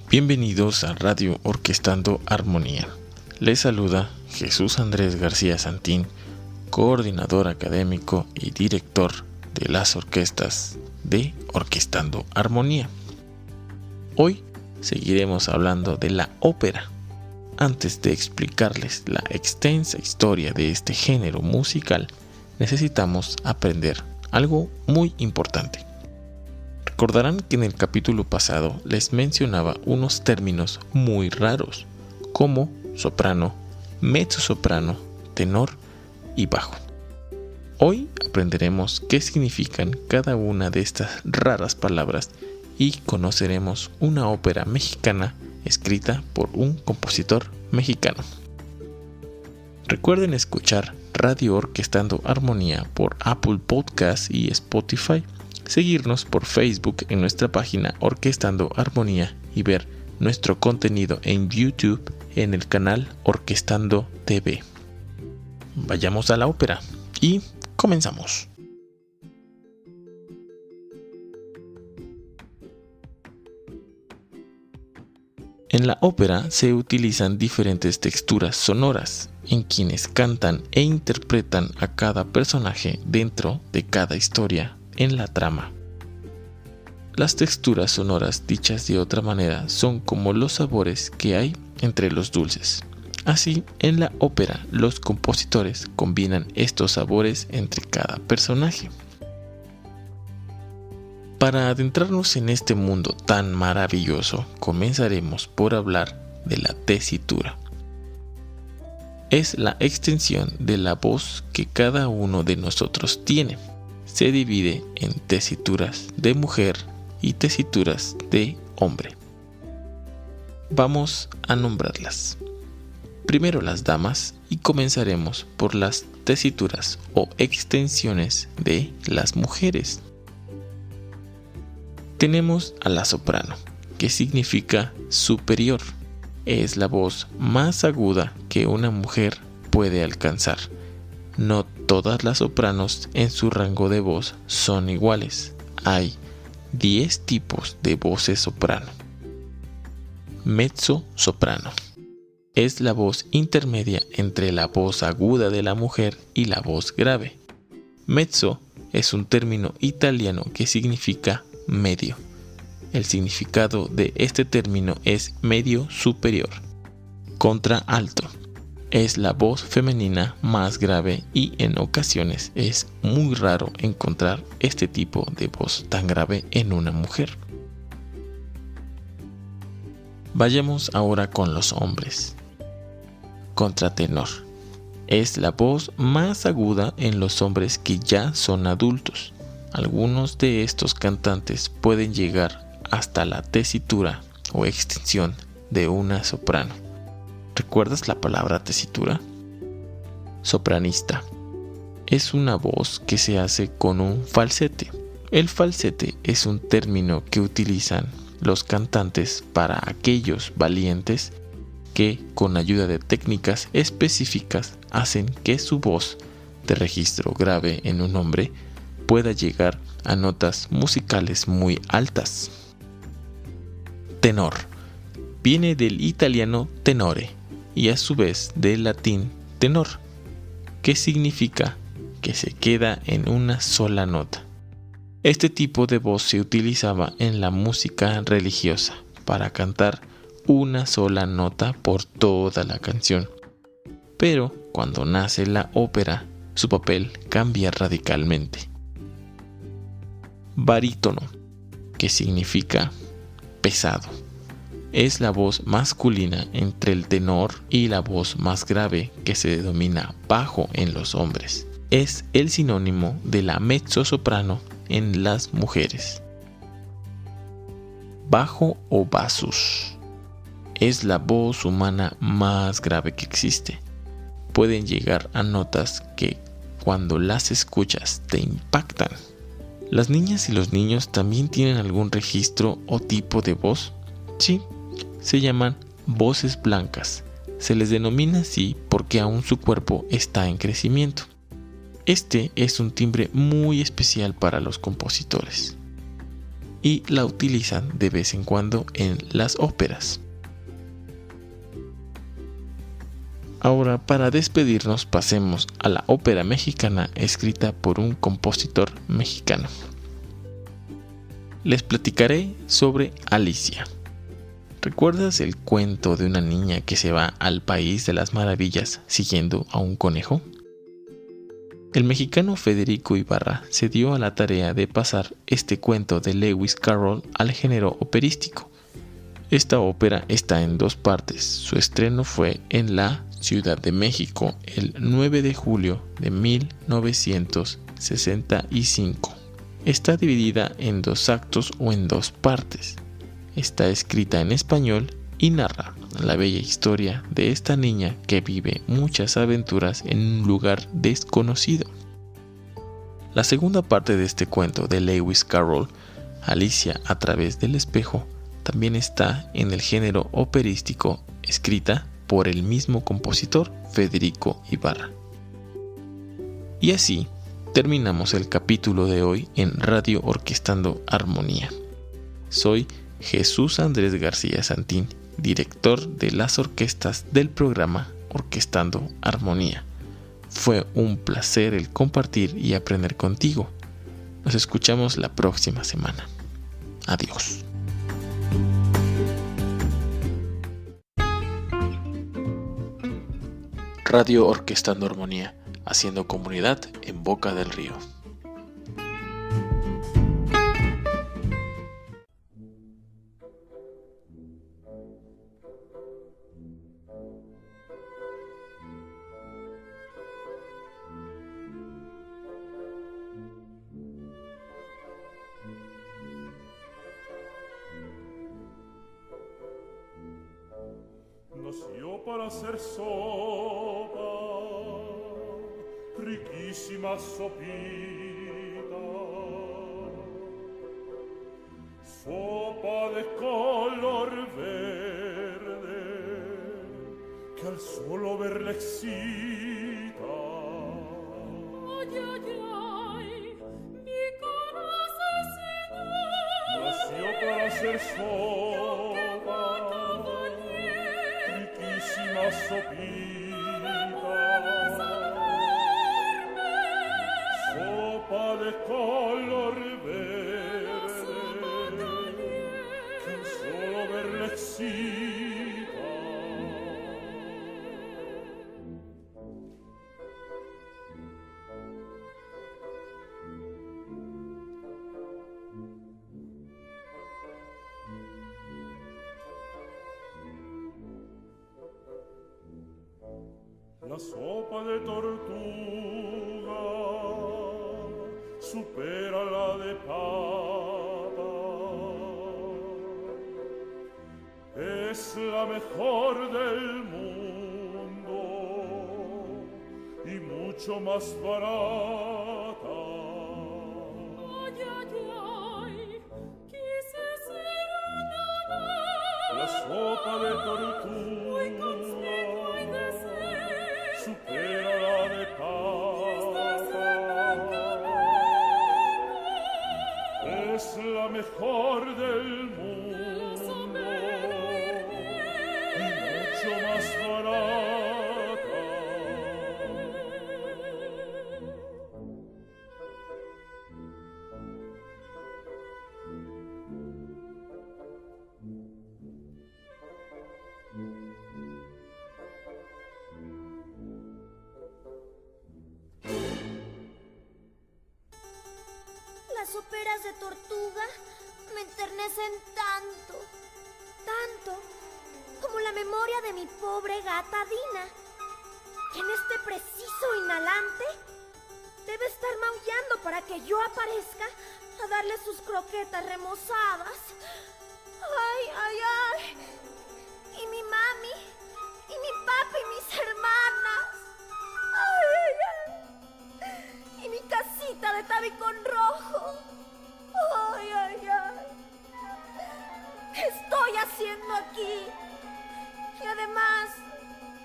Bienvenidos a Radio Orquestando Armonía. Les saluda Jesús Andrés García Santín, coordinador académico y director de las orquestas de Orquestando Armonía. Hoy seguiremos hablando de la ópera. Antes de explicarles la extensa historia de este género musical, necesitamos aprender algo muy importante. Recordarán que en el capítulo pasado les mencionaba unos términos muy raros, como soprano, mezzosoprano, tenor y bajo. Hoy aprenderemos qué significan cada una de estas raras palabras y conoceremos una ópera mexicana escrita por un compositor mexicano. Recuerden escuchar Radio Orquestando Armonía por Apple Podcast y Spotify, seguirnos por Facebook en nuestra página Orquestando Armonía y ver nuestro contenido en YouTube en el canal Orquestando TV. Vayamos a la ópera y comenzamos. En la ópera se utilizan diferentes texturas sonoras en quienes cantan e interpretan a cada personaje dentro de cada historia en la trama. Las texturas sonoras, dichas de otra manera, son como los sabores que hay entre los dulces. Así, en la ópera, los compositores combinan estos sabores entre cada personaje. Para adentrarnos en este mundo tan maravilloso, comenzaremos por hablar de la tesitura. Es la extensión de la voz que cada uno de nosotros tiene. Se divide en tesituras de mujer y tesituras de hombre. Vamos a nombrarlas. Primero las damas y comenzaremos por las tesituras o extensiones de las mujeres. Tenemos a la soprano, que significa superior. Es la voz más aguda que una mujer puede alcanzar. No todas las sopranos en su rango de voz son iguales. Hay 10 tipos de voces soprano. Mezzosoprano. Es la voz intermedia entre la voz aguda de la mujer y la voz grave. Mezzo es un término italiano que significa medio. El significado de este término es medio superior. Contralto. Es la voz femenina más grave y en ocasiones es muy raro encontrar este tipo de voz tan grave en una mujer. Vayamos ahora con los hombres. Contratenor. Es la voz más aguda en los hombres que ya son adultos. Algunos de estos cantantes pueden llegar hasta la tesitura o extensión de una soprano. ¿Recuerdas la palabra tesitura? Sopranista. Es una voz que se hace con un falsete. El falsete es un término que utilizan los cantantes para aquellos valientes que, con ayuda de técnicas específicas, hacen que su voz de registro grave en un hombre pueda llegar a notas musicales muy altas. Tenor. Viene del italiano tenore y a su vez del latín tenor, que significa que se queda en una sola nota. Este tipo de voz se utilizaba en la música religiosa para cantar una sola nota por toda la canción. Pero cuando nace la ópera, su papel cambia radicalmente. Barítono, que significa pesado. Es la voz masculina entre el tenor y la voz más grave que se denomina bajo en los hombres. Es el sinónimo de la mezzosoprano en las mujeres. Bajo o basus. Es la voz humana más grave que existe. Pueden llegar a notas que cuando las escuchas te impactan. ¿Las niñas y los niños también tienen algún registro o tipo de voz? Sí, se llaman voces blancas. Se les denomina así porque aún su cuerpo está en crecimiento. Este es un timbre muy especial para los compositores. y la utilizan de vez en cuando en las óperas. Ahora, para despedirnos, pasemos a la ópera mexicana escrita por un compositor mexicano. Les platicaré sobre Alicia. ¿Recuerdas el cuento de una niña que se va al país de las maravillas siguiendo a un conejo? El mexicano Federico Ibarra se dio a la tarea de pasar este cuento de Lewis Carroll al género operístico. Esta ópera está en 2 partes. Su estreno fue en la Ciudad de México el 9 de julio de 1965. Está dividida en 2 actos o en 2 partes. Está escrita en español y narra la bella historia de esta niña que vive muchas aventuras en un lugar desconocido. La segunda parte de este cuento de Lewis Carroll, Alicia a través del espejo, también está en el género operístico, escrita por el mismo compositor, Federico Ibarra. Y así terminamos el capítulo de hoy en Radio Orquestando Armonía. Soy Jesús Andrés García Santín, director de las orquestas del programa Orquestando Armonía. Fue un placer el compartir y aprender contigo. Nos escuchamos la próxima semana. Adiós. Radio Orquestando Armonía, haciendo comunidad en Boca del Río. Nació para hacer sopa, riquísima sopita, sopa de color verde, que al solo verla excita. Ay, ay, ay, mi corazón Nació para hacer sopa, riquísima sopita, sopa de color verde, que al solo verla excita. La sopa de tortuga supera la de pata. Es la mejor del mundo y mucho más barata. Ay, ay, ay, quise ser una vez. La sopa de tortuga Muy consigo y deseo supera la de pata. Es la mejor del mundo y mucho más barata. Las óperas de Tortuga me enternecen tanto, tanto, como la memoria de mi pobre gata Dina, que en este preciso inhalante debe estar maullando para que yo aparezca a darle sus croquetas remozadas. ¡Ay, ay, ay! Y mi mami, y mi papi, y mis hermanas. ¡Ay, ay, ay! Y mi casita de tabicón rojo. ¡Ay, ay, ay! ¿Qué estoy haciendo aquí? Y además,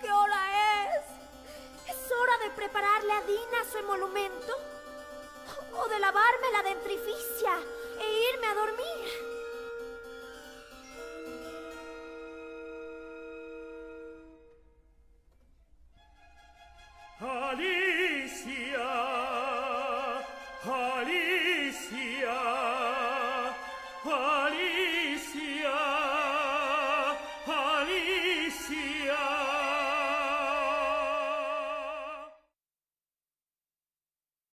¿qué hora es? ¿Es hora de prepararle a Dina su emolumento? ¿O de lavarme la dentrificia e irme a dormir. Alicia, Alicia, Alicia.